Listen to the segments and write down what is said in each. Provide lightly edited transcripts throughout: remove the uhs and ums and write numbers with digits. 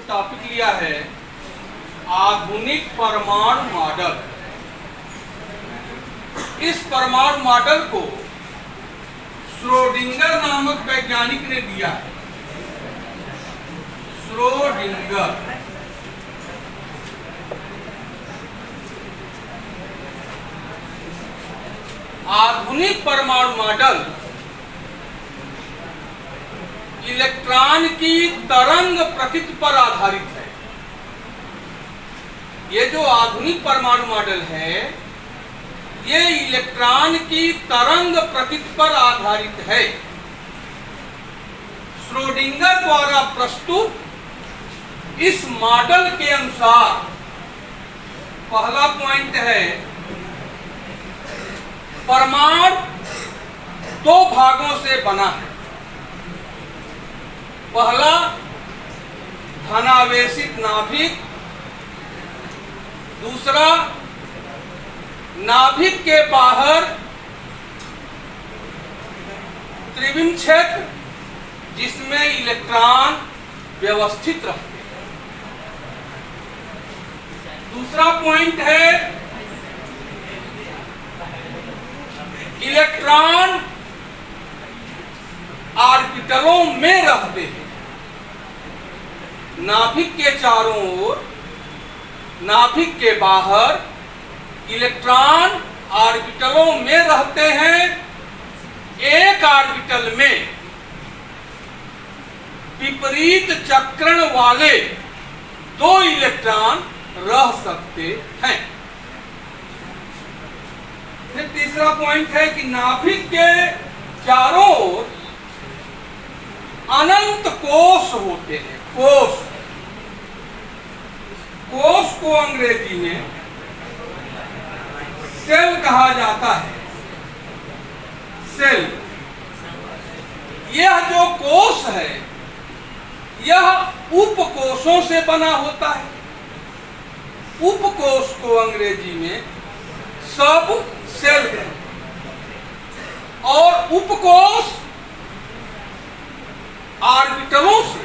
Topic लिया है आधुनिक परमाणु मॉडल। इस परमाणु मॉडल को श्रोडिंगर नामक वैज्ञानिक ने दिया है। श्रोडिंगर आधुनिक परमाणु मॉडल इलेक्ट्रॉन की तरंग प्रकृति पर आधारित है। ये जो आधुनिक परमाणु मॉडल है ये इलेक्ट्रॉन की तरंग प्रकृति पर आधारित है। श्रोडिंगर द्वारा प्रस्तुत इस मॉडल के अनुसार पहला पॉइंट है, परमाणु दो भागों से बना है। पहला धनावेशित नाभिक, दूसरा नाभिक के बाहर त्रिविम क्षेत्र जिसमें इलेक्ट्रॉन व्यवस्थित रहते हैं। दूसरा पॉइंट है इलेक्ट्रॉन ऑर्बिटलों में रहते हैं। नाभिक के चारों ओर, नाभिक के बाहर इलेक्ट्रॉन ऑर्बिटलों में रहते हैं। एक ऑर्बिटल में विपरीत चक्रण वाले दो इलेक्ट्रॉन रह सकते हैं। फिर तीसरा पॉइंट है कि नाभिक के चारों ओर अनंत कोष होते हैं। कोष को अंग्रेजी में सेल कहा जाता है। सेल, यह जो कोष है यह उपकोषों से बना होता है। उपकोष को अंग्रेजी में सब सेल है और उपकोष ऑर्बिटलों से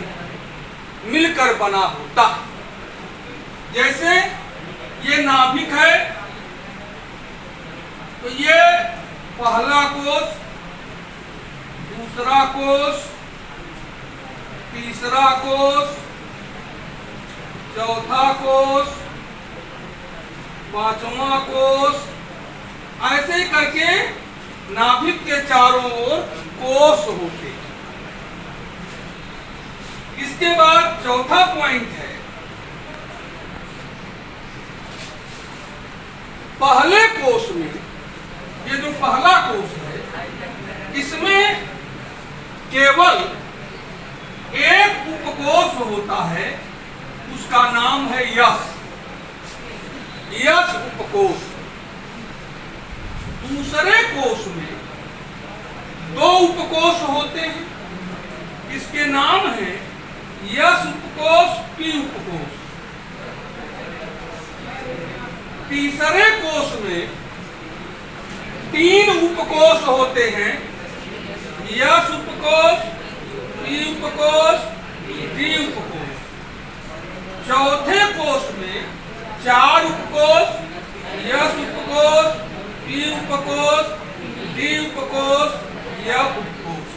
मिलकर बना होता है। जैसे ये नाभिक है तो ये पहला कोष, दूसरा कोष, तीसरा कोष, चौथा कोष, पांचवा कोष, ऐसे ही करके नाभिक के चारों ओर कोष होते हैं। इसके बाद चौथा पॉइंट है, पहले कोष में, ये जो पहला कोष है इसमें केवल एक उपकोष होता है, उसका नाम है यश उपकोष। दूसरे कोष में दो उपकोष होते हैं, इसके नाम है यश उपकोष, पी उपकोष। तीसरे कोष में तीन उपकोष होते हैं, यश उपकोष, पी उपकोष, डी उपकोष। चौथे कोष में चार उपकोष, यश उपकोष, पी उपकोष, डी उपकोष, एफ उपकोष।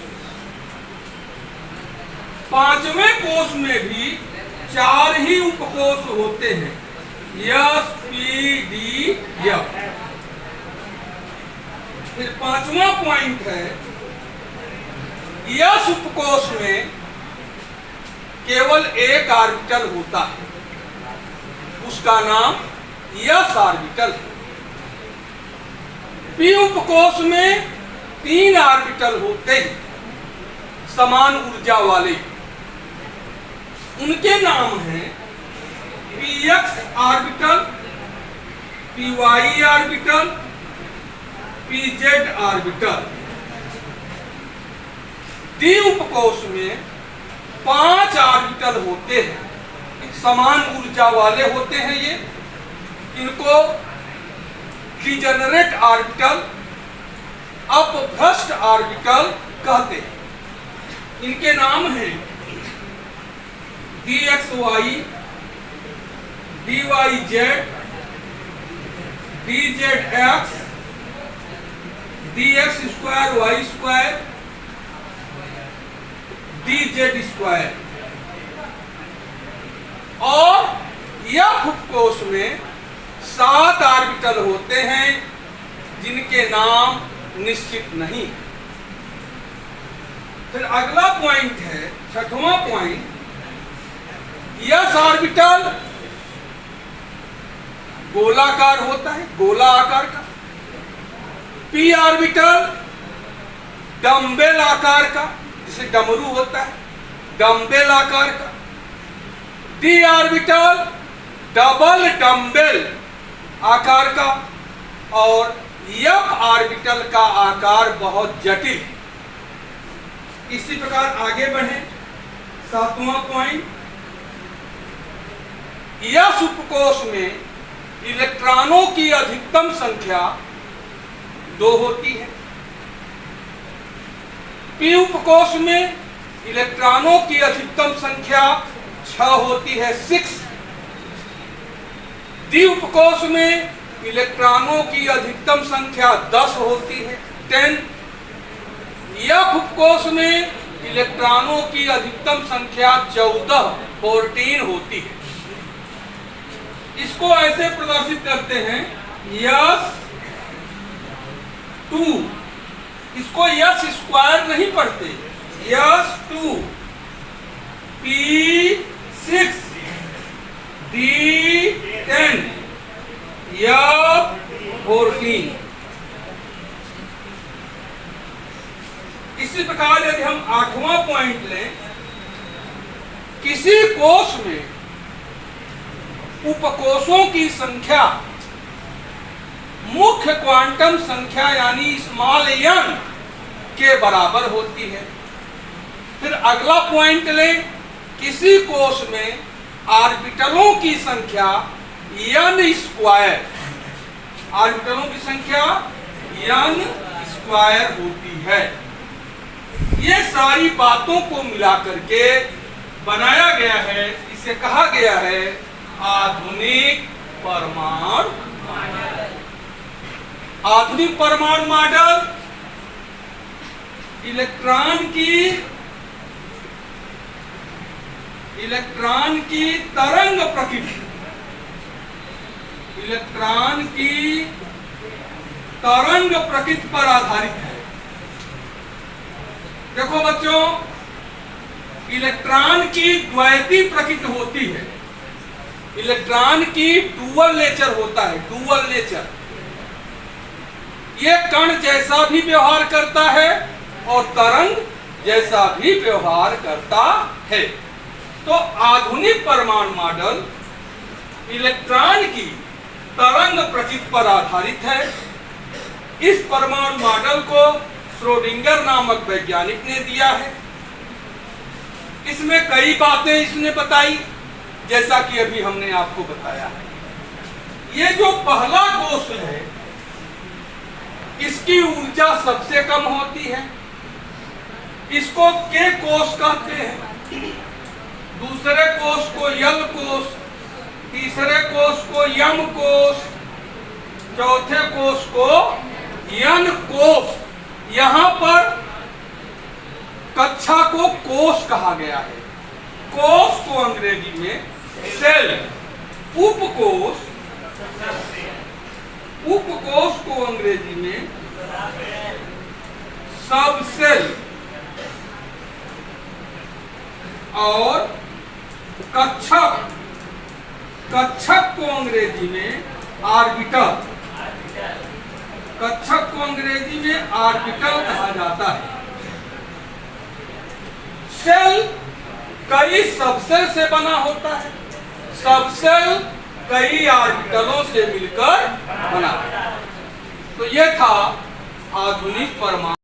पांचवें कोष में भी चार ही उपकोष होते हैं, यस, पी, डी, एफ। फिर पांचवा पॉइंट है, यस उपकोष में केवल एक ऑर्बिटल होता है, उसका नाम यस ऑर्बिटल है। पी उपकोष में तीन ऑर्बिटल होते हैं समान ऊर्जा वाले, उनके नाम हैं px orbital, py orbital, pz orbital. D उपकोष में 5 ऑर्बिटल होते हैं, समान ऊर्जा वाले होते हैं ये। इनको डिजेनरेट ऑर्बिटल, अपभ्रष्ट ऑर्बिटल कहते हैं। इनके नाम हैं dxy, dyz, dzx, dx square y square, dz square. और यह उपकोष में 7 ऑर्बिटल होते हैं जिनके नाम निश्चित नहीं। फिर अगला पॉइंट है, छठवां पॉइंट, यस ऑर्बिटल गोलाकार होता है, गोला आकार का। पी ऑर्बिटल डम्बेल आकार का, जिसे डमरू होता है, डम्बेल आकार का। डी ऑर्बिटल डबल डम्बेल आकार का। और एफ ऑर्बिटल का आकार बहुत जटिल। इसी प्रकार आगे बढ़े, 7वां पॉइंट, यस उपकोष में इलेक्ट्रॉनों की अधिकतम संख्या 2 होती है। पी उपकोष में इलेक्ट्रॉनों की अधिकतम संख्या 6 होती है, 6। डी उपकोष में इलेक्ट्रॉनों की अधिकतम संख्या 10 होती है, 10। एफ उपकोष में इलेक्ट्रॉनों की अधिकतम संख्या 14 होती है। इसको ऐसे प्रदर्शित करते हैं, यस 2, इसको यस स्क्वायर नहीं पढ़ते, यस 2, पी 6, डी 10, एफ 14। इसी प्रकार यदि हम 8वां पॉइंट लें, किसी कोष में उपकोषों की संख्या मुख्य क्वांटम संख्या यानी स्मॉल n के बराबर होती है। फिर अगला पॉइंट लें, किसी कोष में ऑर्बिटलों की संख्या n स्क्वायर, ऑर्बिटलों की संख्या n स्क्वायर होती है। ये सारी बातों को मिलाकर के बनाया गया है, इसे कहा गया है आधुनिक परमाणु मॉडल। आधुनिक परमाणु मॉडल इलेक्ट्रॉन की तरंग प्रकृति, इलेक्ट्रॉन की तरंग प्रकृति पर आधारित है। देखो बच्चों, इलेक्ट्रॉन की द्वैती प्रकृति होती है, इलेक्ट्रॉन की डुअल नेचर होता है, डुअल नेचर। ये कण जैसा भी व्यवहार करता है और तरंग जैसा भी व्यवहार करता है। तो आधुनिक परमाणु मॉडल इलेक्ट्रॉन की तरंग प्रकृति पर आधारित है। इस परमाणु मॉडल को श्रोडिंगर नामक वैज्ञानिक ने दिया है। इसमें कई बातें इसने बताई, जैसा कि अभी हमने आपको बताया है। ये जो पहला कोष है, इसकी ऊर्जा सबसे कम होती है, इसको के कोष कहते हैं। दूसरे कोष को यल कोष, तीसरे कोष को यम कोष, चौथे कोष को यन कोष। यहां पर कक्षा को कोष कहा गया है। कोष को अंग्रेजी में सेल, उपकोष, उपकोष को अंग्रेजी में सब सेल और कक्षक, कक्षक को अंग्रेजी में ऑर्बिटल, कक्षक को अंग्रेजी में ऑर्बिटल कहा जाता है। सेल कई सबसेल से बना होता है, सबसेल कई ऑर्बिटलों से मिलकर बना। तो यह था आधुनिक परमाणु